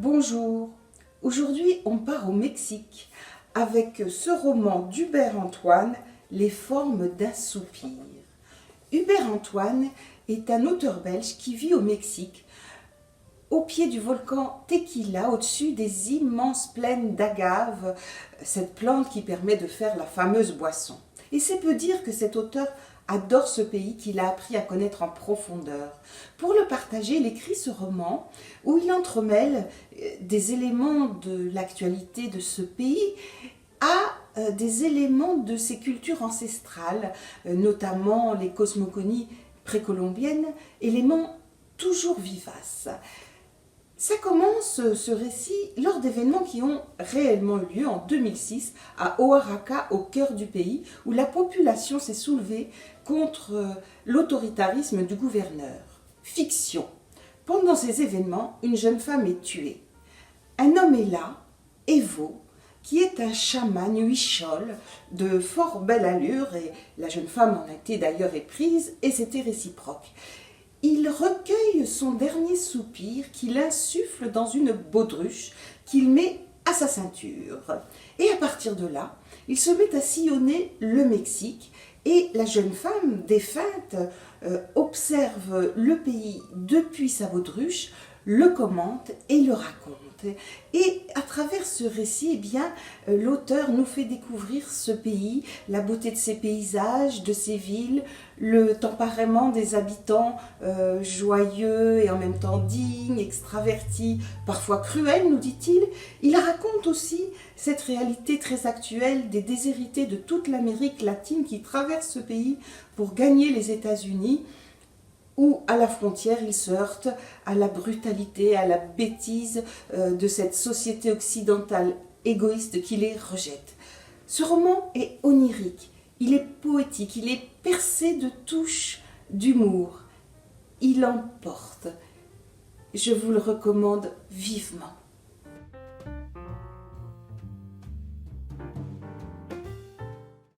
Bonjour, aujourd'hui on part au Mexique avec ce roman d'Hubert Antoine, Les formes d'un soupir. Hubert Antoine est un auteur belge qui vit au Mexique, au pied du volcan Tequila, au-dessus des immenses plaines d'agave, cette plante qui permet de faire la fameuse boisson. Et c'est peu dire que cet auteur adore ce pays qu'il a appris à connaître en profondeur. Pour le partager, il écrit ce roman où il entremêle des éléments de l'actualité de ce pays à des éléments de ses cultures ancestrales, notamment les cosmogonies précolombiennes, éléments toujours vivaces. Ça commence, ce récit, lors d'événements qui ont réellement eu lieu en 2006 à Oaxaca, au cœur du pays, où la population s'est soulevée contre l'autoritarisme du gouverneur. Fiction. Pendant ces événements, une jeune femme est tuée. Un homme est là, Evo, qui est un chaman huichol de fort belle allure, et la jeune femme en a été d'ailleurs éprise, et c'était réciproque. Il recueille son dernier soupir qu'il insuffle dans une baudruche qu'il met à sa ceinture. Et à partir de là, il se met à sillonner le Mexique et la jeune femme défunte observe le pays depuis sa baudruche, le commente et le raconte. Et à travers ce récit, l'auteur nous fait découvrir ce pays, la beauté de ses paysages, de ses villes, le tempérament des habitants joyeux et en même temps dignes, extravertis, parfois cruels, nous dit-il. Il raconte aussi cette réalité très actuelle des déshérités de toute l'Amérique latine qui traversent ce pays pour gagner les États-Unis, où à la frontière ils se heurtent à la brutalité, à la bêtise de cette société occidentale égoïste qui les rejette. Ce roman est onirique, il est poétique, il est percé de touches d'humour. Il emporte. Je vous le recommande vivement.